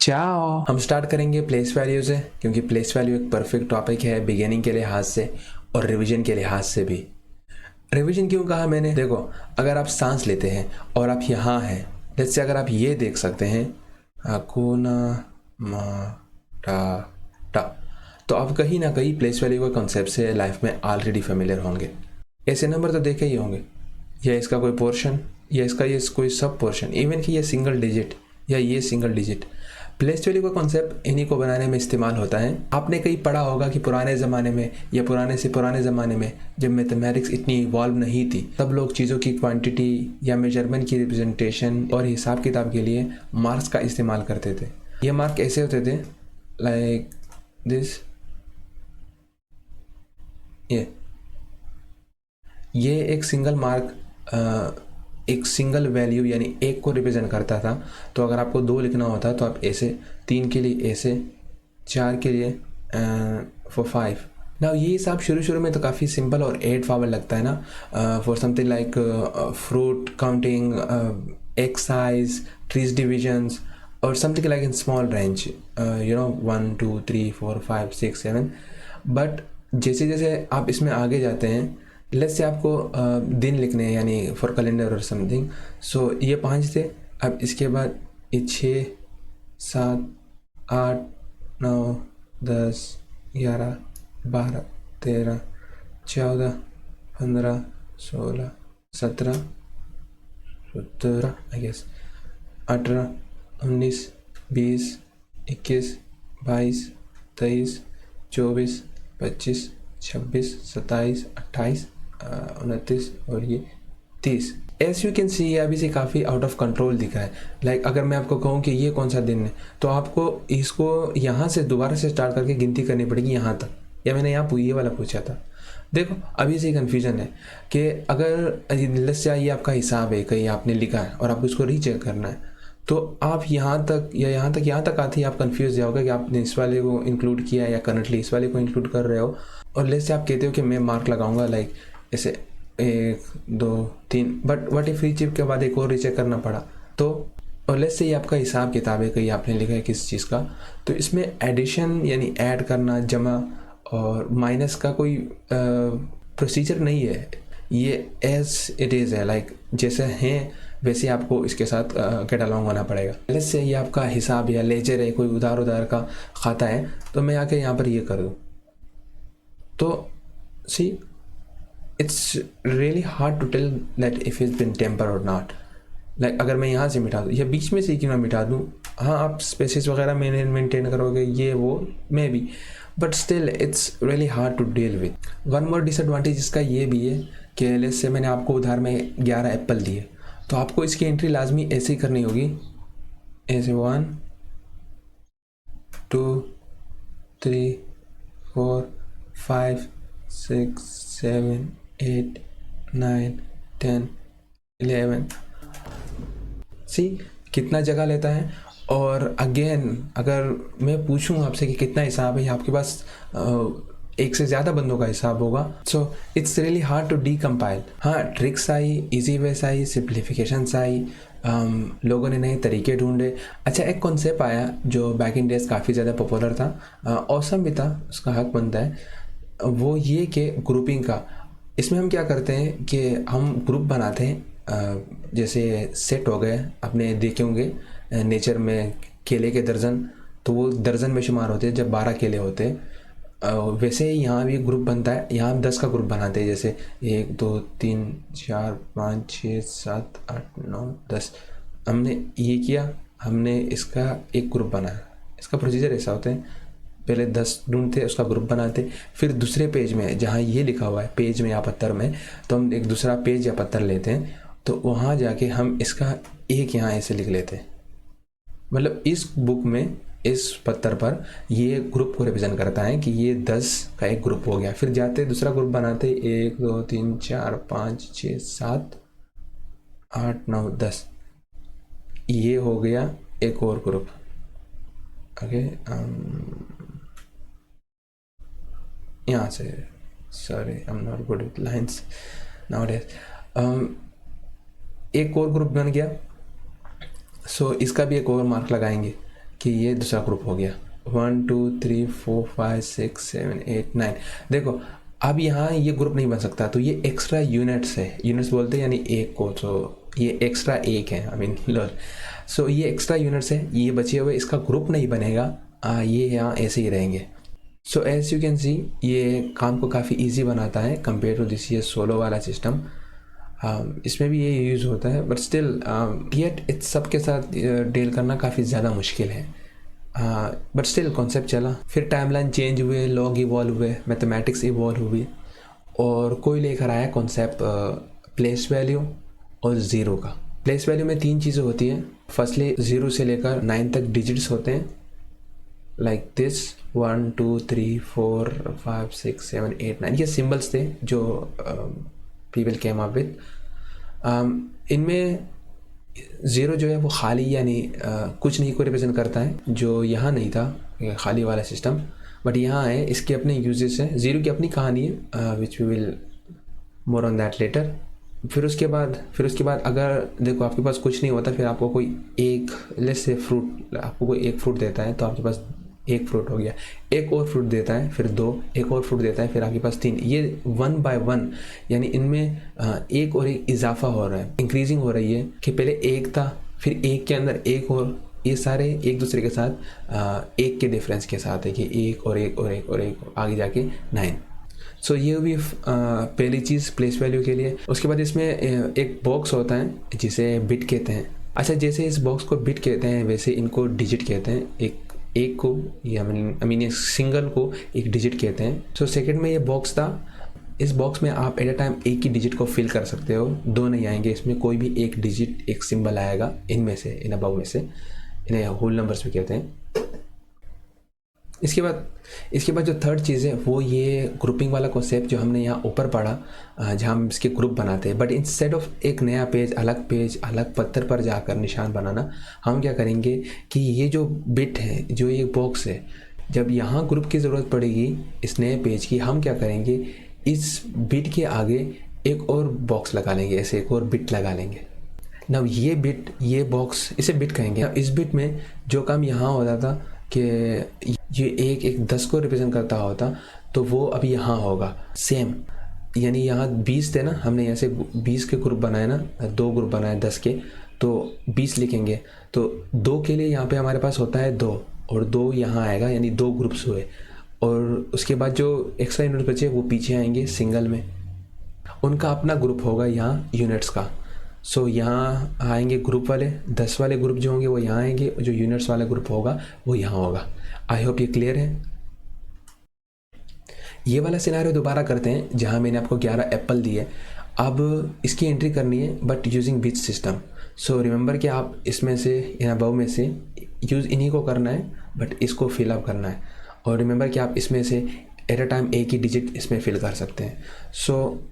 चाओ। हम स्टार्ट करेंगे प्लेस वैल्यू से, क्योंकि प्लेस वैल्यू एक परफेक्ट टॉपिक है बिगिनिंग के लिहाज से और रिवीजन के लिहाज से भी। रिवीजन क्यों कहा मैंने? देखो, अगर आप सांस लेते हैं और आप यहाँ हैं, जैसे अगर आप ये देख सकते हैं हाकुना माटाटा, तो आप कहीं ना कहीं प्लेस वैल्यू के कॉन्सेप्ट से लाइफ में ऑलरेडी फेमिलियर होंगे। ऐसे नंबर तो देखे ही होंगे, या इसका कोई पोर्शन, या इसका ये कोई सब पोर्शन, इवन कि ये सिंगल डिजिट या ये सिंगल डिजिट। प्लेस वैल्यू का कॉन्सेप्ट इन्हीं को बनाने में इस्तेमाल होता है। आपने कहीं पढ़ा होगा कि पुराने ज़माने में या पुराने से पुराने ज़माने में जब मैथमेटिक्स इतनी इवॉल्व नहीं थी, तब लोग चीज़ों की क्वांटिटी या मेजरमेंट की रिप्रेजेंटेशन और हिसाब किताब के लिए मार्क्स का इस्तेमाल करते थे। ये मार्क ऐसे होते थे, लाइक दिस। ये एक सिंगल मार्क एक सिंगल वैल्यू यानी एक को रिप्रेजेंट करता था। तो अगर आपको 2 लिखना होता तो आप ऐसे, 3 के लिए ऐसे, 4 के लिए फॉर 5 ना। ये हिसाब शुरू में तो काफ़ी सिंपल और 8 पावर लगता है ना, for something like fruit counting, excise, trees divisions और something like in small range, 1 2 3 4 5 6 7। But जैसे जैसे आप इसमें आगे जाते हैं, लेट्स से आपको दिन लिखने हैं यानी फॉर कैलेंडर और समथिंग, सो ये 5 थे। अब इसके बाद ये 6 7 8 9 10 11 12 13 14 15 16 17 आई गेस 18 19 20 21 22 23 24 25 26 27 28 29 और ये 30। एज यू कैन सी अभी से काफ़ी आउट ऑफ कंट्रोल दिखा है। लाइक अगर मैं आपको कहूँ कि ये कौन सा दिन है, तो आपको इसको यहाँ से दोबारा से स्टार्ट करके गिनती करनी पड़ेगी यहाँ तक, या मैंने यहाँ ये वाला पूछा था। देखो अभी से कन्फ्यूजन है कि अगर लेट्स से ये आपका हिसाब है, कहीं आपने लिखा है और आपको इसको रीचेक करना है, तो आप यहाँ तक या यहाँ तक आते ही आप कंफ्यूज जाओगे कि आपने इस वाले को इंक्लूड किया या करंटली इस वाले को इंक्लूड कर रहे हो। और लेट्स से आप कहते हो कि मैं मार्क लगाऊंगा लाइक ऐसे 1 2 3, बट व्हाट इफ रीचेक के बाद एक और रीचेक करना पड़ा तो। और लेट्स से ये आपका हिसाब किताब है, कहीं आपने लिखा है किस चीज़ का, तो इसमें एडिशन यानी ऐड करना, जमा और माइनस का कोई प्रोसीजर नहीं है। ये एज इट इज़ है, लाइक जैसे हैं वैसे आपको इसके साथ गेट अलॉन्ग होना पड़ेगा। लेट्स से ये आपका हिसाब या लेजर है, कोई उधार का खाता है, तो मैं आके यहाँ पर ये कर दूँ तो see it's really hard to tell that if it's been temper और नॉट। लाइक अगर मैं यहाँ से मिटा दूँ या बीच में से क्यों ना मिटा दूँ, हाँ आप स्पेसिस वगैरह मेंटेन करोगे ये वो maybe, but still it's really hard to deal with. One more disadvantage इसका ये भी है कि लेट्स से मैंने आपको उधार में 11 एप्पल दिए, तो आपको इसकी एंट्री लाजमी ऐसे ही करनी होगी, ऐसे 1 2 3 4 5 6 7 8 9 10 11। सी कितना जगह लेता है। और अगेन अगर मैं पूछूं आपसे कि कितना हिसाब है, आपके पास एक से ज़्यादा बंदों का हिसाब होगा, so it's really hard to decompile. हाँ ट्रिक्स आई, इजी वेस आई, सिंप्लीफिकेशंस आई, लोगों ने नए तरीके ढूंढे। अच्छा एक कॉन्सेप्ट आया जो बैक इन डेज काफ़ी ज़्यादा पॉपुलर था, ऑसम भी था, उसका हक बनता है, वो ये कि ग्रुपिंग का। इसमें हम क्या करते हैं कि हम ग्रुप बनाते हैं, जैसे सेट हो गए, आपने देखे होंगे नेचर में केले के दर्जन, तो वो दर्जन में शुमार होते हैं जब 12 केले होते हैं। वैसे ही यहाँ भी ग्रुप बनता है, यहाँ हम 10 का ग्रुप बनाते हैं, जैसे 1 2 3 4 5 6 7 8 9 10। हमने ये किया, हमने इसका एक ग्रुप बनाया। इसका प्रोसीजर ऐसा होता है, पहले 10 ढूंढते, उसका ग्रुप बनाते, फिर दूसरे पेज में जहाँ ये लिखा हुआ है पेज में या पत्थर में, तो हम एक दूसरा पेज या पत्थर लेते हैं, तो वहाँ जाके हम इसका एक यहाँ ऐसे लिख लेते हैं। मतलब इस बुक में इस पत्थर पर ये ग्रुप को रिप्रेजेंट करता है कि ये 10 का एक ग्रुप हो गया। फिर जाते दूसरा ग्रुप बनाते, 1 2 3 4 5 6 7 8 9 10, ये हो गया एक और ग्रुप। ओके यहाँ से, sorry I am not good with lines nowadays. एक और ग्रुप बन गया, सो इसका भी एक और मार्क लगाएंगे कि ये दूसरा ग्रुप हो गया। 1 2 3 4 5 6 7 8 9। देखो अब यहाँ ये ग्रुप नहीं बन सकता, तो ये एक्स्ट्रा यूनिट्स है, यूनिट्स बोलते हैं यानी एक को, तो ये एक्स्ट्रा एक है, आई मीन लॉल। सो ये एक्स्ट्रा यूनिट्स है, ये बचे हुए, इसका ग्रुप नहीं बनेगा, ये यहाँ ऐसे ही रहेंगे। So as you can see ये काम को काफ़ी ईजी बनाता है कंपेयर टू दिस ये सोलो वाला सिस्टम। इसमें भी ये यूज़ होता है, बट स्टिल येट इस सब के साथ डील करना काफ़ी ज़्यादा मुश्किल है। बट स्टिल कॉन्सेप्ट चला, फिर टाइमलाइन चेंज हुए, लॉग इवॉल्व हुए, मैथमेटिक्स इवॉल्व हुई, और कोई लेकर आया कॉन्सेप्ट प्लेस वैल्यू और ज़ीरो का। प्लेस वैल्यू में 3 चीज़ें होती हैं। फर्स्टली 0 से लेकर 9 तक डिजिट्स होते हैं, लाइक दिस 1 2 3 4 5 6 7 8 9, ये सिम्बल्स थे जो पीपल केम अप विद। इनमें 0 जो है वो खाली यानी कुछ नहीं को रिप्रेजेंट करता है, जो यहाँ नहीं था खाली वाला सिस्टम, बट यहाँ है, इसके अपने यूजेस हैं। 0 की अपनी कहानी है, which we will more on that later. फिर उसके बाद अगर देखो आपके पास कुछ नहीं होता, फिर आपको कोई एक लेट्स से फ्रूट, आपको कोई एक फ्रूट देता है, तो आपके पास एक फ्रूट हो गया, एक और फ्रूट देता है फिर 2, एक और फ्रूट देता है फिर आपके पास 3, ये 1 बाय 1 यानी इनमें एक और एक इजाफा हो रहा है, इंक्रीजिंग हो रही है, कि पहले एक था फिर एक के अंदर एक और, ये सारे एक दूसरे के साथ एक के डिफरेंस के साथ है, कि एक और एक और एक और एक, आगे जाके 9। सो ये भी पहली चीज़ प्लेस वैल्यू के लिए। उसके बाद इसमें एक बॉक्स होता है जिसे बिट कहते हैं। अच्छा, जैसे इस बॉक्स को बिट कहते हैं वैसे इनको डिजिट कहते हैं। एक को या आई मीन एक सिंगल को एक डिजिट कहते हैं। सो सेकंड में ये बॉक्स था, इस बॉक्स में आप एट अ टाइम एक ही डिजिट को फिल कर सकते हो, 2 नहीं आएंगे इसमें, कोई भी एक डिजिट एक सिंबल आएगा इनमें से, इन अबव में से, इन्हें होल नंबर्स भी कहते हैं। इसके बाद जो थर्ड चीज़ है वो ये ग्रुपिंग वाला कॉन्सेप्ट जो हमने यहाँ ऊपर पढ़ा, जहाँ हम इसके ग्रुप बनाते हैं, बट इंस्टेड ऑफ एक नया पेज अलग पत्थर पर जाकर निशान बनाना, हम क्या करेंगे कि ये जो बिट है, जो ये बॉक्स है, जब यहाँ ग्रुप की ज़रूरत पड़ेगी इस नए पेज की, हम क्या करेंगे इस बिट के आगे एक और बॉक्स लगा लेंगे, ऐसे एक और बिट लगा लेंगे। ना ये बिट, ये बॉक्स, इसे बिट कहेंगे। इस बिट में जो काम यहाँ होता था कि ये एक 10 को रिप्रेजेंट करता होता, तो वो अभी यहाँ होगा सेम, यानी यहाँ 20 थे ना, हमने यहाँ से 20 के ग्रुप बनाए ना, 2 ग्रुप बनाए 10 के, तो 20 लिखेंगे, तो 2 के लिए यहाँ पे हमारे पास होता है 2, और 2 यहाँ आएगा, यानी 2 ग्रुप्स हुए, और उसके बाद जो एक्स्ट्रा यूनिट बचे वो पीछे आएंगे सिंगल में, उनका अपना ग्रुप होगा यहाँ यूनिट्स का। सो यहाँ आएंगे ग्रुप वाले, 10 वाले ग्रुप जो होंगे वो यहाँ आएंगे, जो यूनिट्स वाला ग्रुप होगा वो यहाँ होगा। आई होप ये क्लियर है। ये वाला सिनारियो दोबारा करते हैं जहाँ मैंने आपको 11 एप्पल दिए, अब इसकी एंट्री करनी है but using bit system. So remember कि आप इसमें से या अबव में से यूज़ इन्हीं को करना है, बट इसको फिलअप करना है, और रिमेंबर कि आप इसमें से एट अ टाइम एक ही डिजिट इसमें फिल कर सकते हैं। सो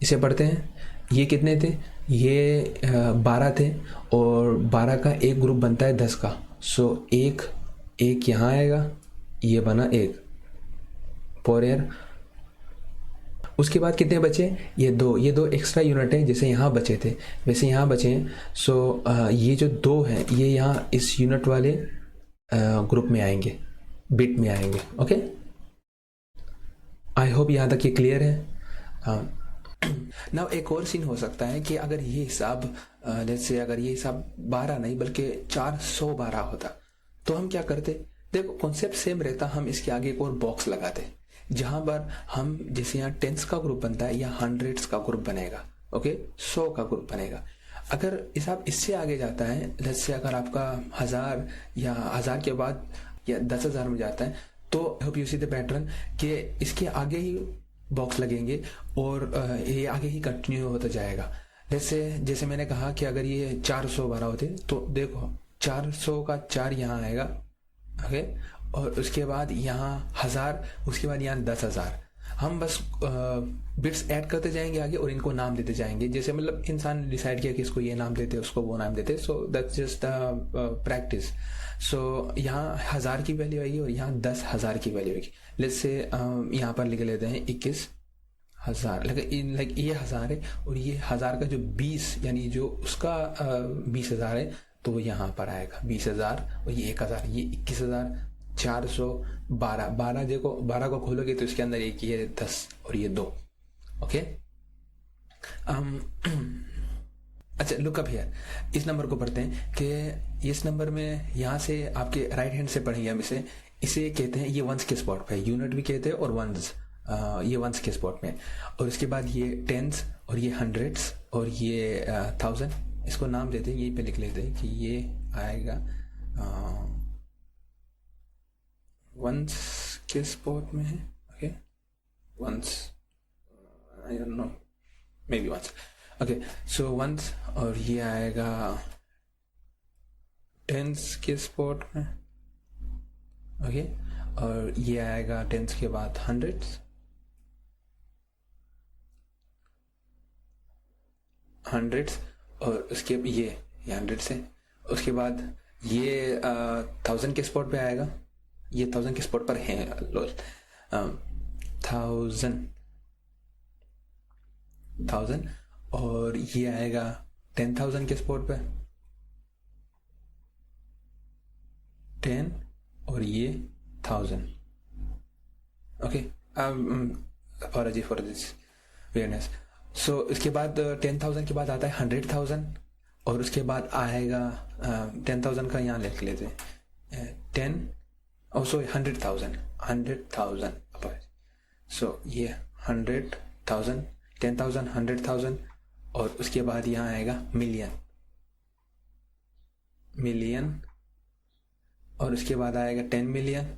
इसे पढ़ते हैं। ये कितने थे? ये 12 थे, और 12 का एक ग्रुप बनता है 10 का। सो एक यहाँ आएगा, ये बना 1 फोर ईयर। उसके बाद कितने बचे? ये 2 एक्स्ट्रा यूनिट हैं, जैसे यहाँ बचे थे वैसे यहाँ बचे हैं। सो ये जो 2 हैं ये यहाँ इस यूनिट वाले ग्रुप में आएंगे, बिट में आएंगे। ओके, आई होप यहाँ तक ये क्लियर है। नाउ एक और सीन हो सकता है कि अगर ये हिसाब लेट्स से अगर ये हिसाब 12 नहीं बल्कि 412 होता, तो हम क्या करते? देखो कॉन्सेप्ट सेम रहता, हम इसके आगे एक और बॉक्स लगाते जहां पर हम जैसे यहाँ 10s का ग्रुप बनता है या 100s का ग्रुप बनेगा, ओके 100 का ग्रुप बनेगा। अगर हिसाब इससे आगे जाता है, लेट्स से अगर आपका 1000 या 1000 के बाद या 10,000 में जाता है, तो hope you see the pattern कि इसके आगे ही बॉक्स लगेंगे और ये आगे ही कंटिन्यू होता जाएगा। जैसे मैंने कहा कि अगर ये 412 होते तो देखो 400 का 4 यहाँ आएगा, ओके, और उसके बाद यहाँ 1000, उसके बाद यहाँ 10,000। हम बस बिट्स ऐड करते जाएंगे आगे और इनको नाम देते जाएंगे, जैसे मतलब इंसान डिसाइड किया कि इसको ये नाम देते उसको वो नाम देते। So that's just practice. So यहाँ 1000 की वैल्यू आएगी और यहाँ 10,000 की वैल्यू आएगी। लेट्स से यहाँ पर लिख लेते हैं 21,000, लाइक ये 1000 है और ये 1000 का जो 20 यानी जो उसका 20,000 है तो वो यहाँ पर आएगा 20,000, और ये 1,000, ये 21,412। 12 को खोलोगे तो इसके अंदर एक ही है 10 और ये 2। ओके, अच्छा लुक अप हियर, इस नंबर को पढ़ते हैं कि इस नंबर में यहाँ से आपके राइट हैंड से पढ़ेंगे हम इसे कहते हैं, ये वंस के स्पॉट पे, यूनिट भी कहते हैं और वंस, ये वंस के स्पॉट में। और उसके बाद ये टेंस और ये हंड्रेड्स और ये 1000, इसको नाम देते हैं, यहीं पे लिख लेते हैं कि ये आएगा वंस के स्पॉट में है। Okay, once, I don't know, maybe once. Okay, so once, और ये आएगा टेंस के स्पॉट में। ओके, और ये आएगा टेंस के बाद हंड्रेड्स, और उसके ये हंड्रेड्स है। उसके बाद ये 1000 के स्पॉट पे आएगा, ये 1000 के स्पॉट पर है, 1000, और ये आएगा 10,000 के स्पॉट पे, 10 और ये 1000। Okay, apology for this weariness. So इसके बाद 10,000 के बाद आता है 100,000, और उसके बाद आएगा 10,000 का यहाँ लिख लेते हैं 10, और सो 100,000। सो ये 100,000, 10,000, 100,000, और उसके बाद यहाँ आएगा मिलियन, और उसके बाद आएगा 10 मिलियन,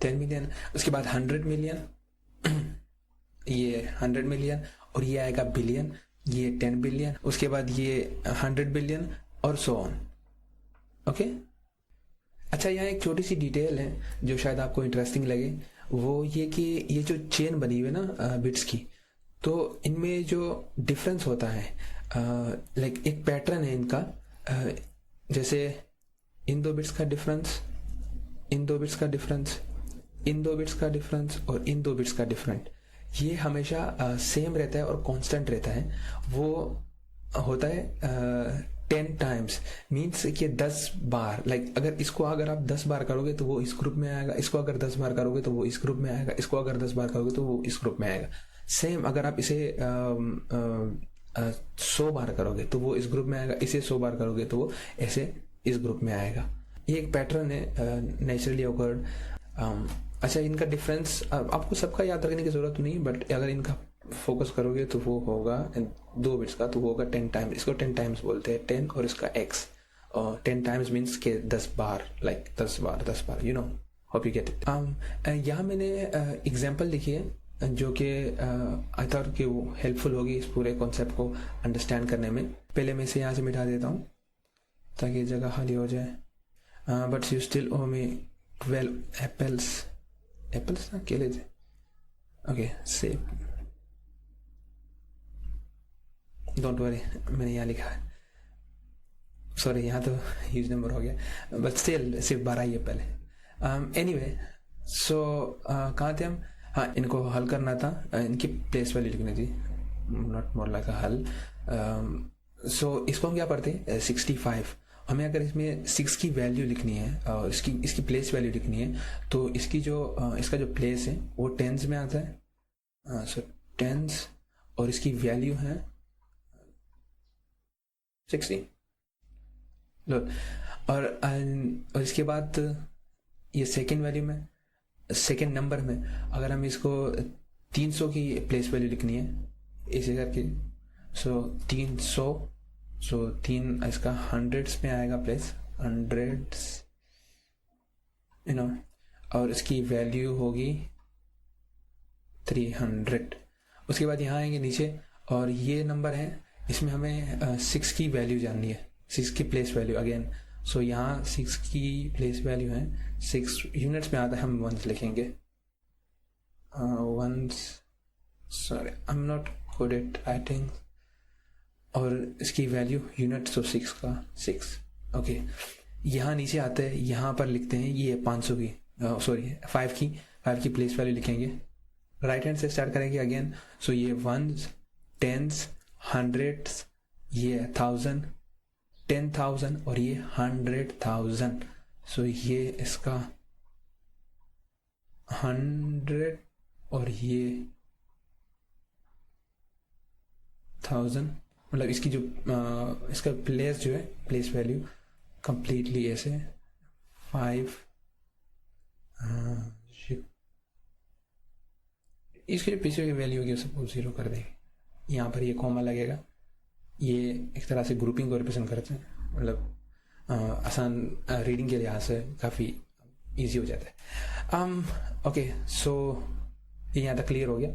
10 मिलियन, उसके बाद 100 मिलियन, ये 100 मिलियन, और ये आएगा बिलियन, ये 10 बिलियन, उसके बाद ये 100 बिलियन, और सो ऑन। ओके, अच्छा यहाँ एक छोटी सी डिटेल है जो शायद आपको इंटरेस्टिंग लगे, वो ये कि ये जो चेन बनी हुई है ना बिट्स की, तो इनमें जो डिफरेंस होता है, लाइक एक पैटर्न है इनका, जैसे इन दो बिट्स का डिफरेंस, इन दो बिट्स का डिफरेंस, इन दो बिट्स का डिफरेंस, और इन दो बिट्स का डिफरेंट, ये हमेशा सेम रहता है और कांस्टेंट रहता है। वो होता है 10 टाइम्स, मीन्स कि 10 बार, लाइक अगर इसको अगर आप 10 बार करोगे तो वो इस ग्रुप में आएगा, इसको अगर 10 बार करोगे तो वो इस ग्रुप में आएगा, इसको अगर 10 बार करोगे तो वो इस ग्रुप में आएगा। सेम अगर आप इसे 100 बार करोगे तो वो इस ग्रुप में आएगा, इसे 100 बार करोगे तो वो ऐसे इस ग्रुप में आएगा। ये एक पैटर्न है नेचुरली ऑकर्ड। अच्छा, इनका डिफरेंस आपको सबका याद रखने की जरूरत नहीं, बट अगर इनका फोकस करोगे तो वो होगा 2 बिट्स का, तो वो होगा 10 टाइम्स, इसको 10 टाइम्स बोलते हैं, 10 और इसका x, और 10 टाइम्स मीन्स के 10 बार, लाइक 10 बार, you know, hope you get it. यहाँ मैंने एग्जांपल लिखी है जो कि आई थॉट कि वो हेल्पफुल होगी इस पूरे कॉन्सेप्ट को अंडरस्टैंड करने में। पहले मैं इसे यहाँ से मिटा देता हूँ ताकि जगह खाली हो जाए। But you still owe me 12 apples ना, केले थे। ओके, सेव, डोंट वरी, मैंने यहाँ लिखा है, सॉरी यहाँ तो ह्यूज नंबर हो गया, बट स्टिल सिर्फ 12 ही है पहले। एनीवे, सो कहाँ थे हम? हाँ, इनको हल करना था, इनकी प्लेस वैल्यू लिखनी थी, नॉट मोर लाइक अ हल। सो इसको हम क्या पढ़ते हैं 65। हमें अगर इसमें 6 की वैल्यू लिखनी है और इसकी प्लेस वैल्यू लिखनी है, तो इसकी जो इसका जो प्लेस है वो टेंस में आता है। सो टेंस, और इसकी वैल्यू है 60। लो, और इसके बाद ये सेकेंड वैल्यू में, सेकेंड नंबर में अगर हम इसको 300 की प्लेस वैल्यू लिखनी है इसे करके, सो 300, सो 3 इसका हंड्रेड्स में आएगा प्लेस, हंड्रेड्स, यू नो, और इसकी वैल्यू होगी 300। उसके बाद यहाँ आएंगे नीचे, और ये नंबर है, इसमें हमें 6 की वैल्यू जाननी है, 6 की प्लेस वैल्यू अगेन। सो यहाँ 6 की प्लेस वैल्यू है 6, यूनिट्स में आता है, हम वंस लिखेंगे, once, sorry I am not good at writing, और इसकी वैल्यू यूनिट, सो 6 का 6। ओके, यहाँ नीचे आते हैं, यहाँ पर लिखते हैं ये 500 की, सॉरी 5 की प्लेस वैल्यू लिखेंगे, राइट हैंड से स्टार्ट करेंगे अगेन। सो ये वंस, टेंस, हंड्रेड्स, ये 1000, 10,000 और ये 100,000। सो ये इसका 100 और ये 1000, मतलब इसकी जो इसका प्लेस जो है, प्लेस वैल्यू कंप्लीटली ऐसे 5, इसके जो पीछे की वैल्यू होगी सपोज 0 कर देंगे। यहाँ पर ये कॉमा लगेगा। ये एक तरह से ग्रुपिंग को रिप्रेजेंट करते हैं, मतलब आसान रीडिंग के लिहाज से काफ़ी इजी हो जाता है। ओके, सो ये यहाँ तक क्लियर हो गया।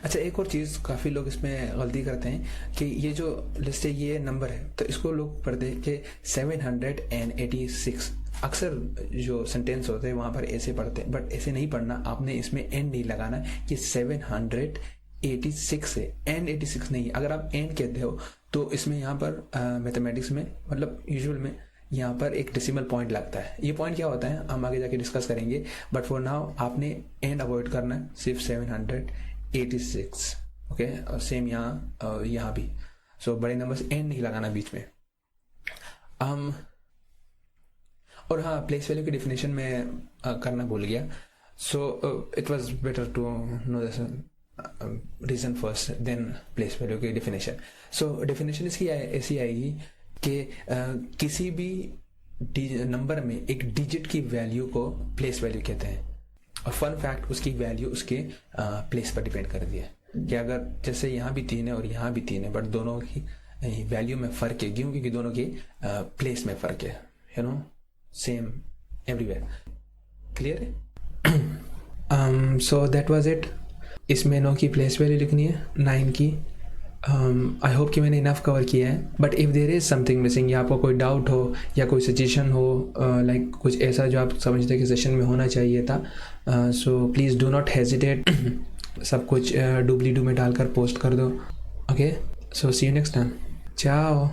अच्छा, एक और चीज़ काफ़ी लोग इसमें गलती करते हैं कि ये जो लिस्ट है ये नंबर है, तो इसको लोग पढ़ते हैं कि 786। अक्सर जो सेंटेंस होते हैं वहाँ पर ऐसे पढ़ते हैं, बट ऐसे नहीं पढ़ना। आपने इसमें एंड नहीं लगाना कि 786 है, एंड 86 नहीं है। अगर आप एंड कहते हो तो इसमें यहाँ पर मैथमेटिक्स में, मतलब यूजुअल में, यहाँ पर एक डेसिमल पॉइंट लगता है। ये पॉइंट क्या होता है हम आगे जाके डिस्कस करेंगे, बट फॉर नाउ आपने एंड अवॉइड करना है, सिर्फ 786। ओके, और सेम यहाँ भी। सो बड़े नंबर्स एंड नहीं लगाना बीच में। और हाँ, प्लेस वैल्यू की डेफिनेशन में करना भूल गया। So it was better to know this reason first than place value की डेफिनेशन। सो डेफिनेशन इसकी ऐसी आएगी कि किसी भी नंबर में एक डिजिट की वैल्यू को प्लेस वैल्यू कहते हैं। और फन फैक्ट, उसकी वैल्यू उसके प्लेस पर डिपेंड कर दिया कि अगर जैसे यहाँ भी 3 है और यहाँ भी 3 है, बट दोनों की वैल्यू में फ़र्क है। क्यों? क्योंकि दोनों के प्लेस में फ़र्क है, you know, same everywhere. Clear है? So that was it. इसमें 9 की प्लेस वैल्यू लिखनी है, 9 की। आई होप कि मैंने इनफ कवर किया है, but if there is something missing या आपको कोई डाउट हो या कोई सजेशन हो, लाइक कुछ ऐसा जो आप समझते हैं कि सेशन में होना चाहिए था, so please do not hesitate. सब कुछ डुबली डू में डालकर पोस्ट कर दो। Okay, so see you next time. चाओ।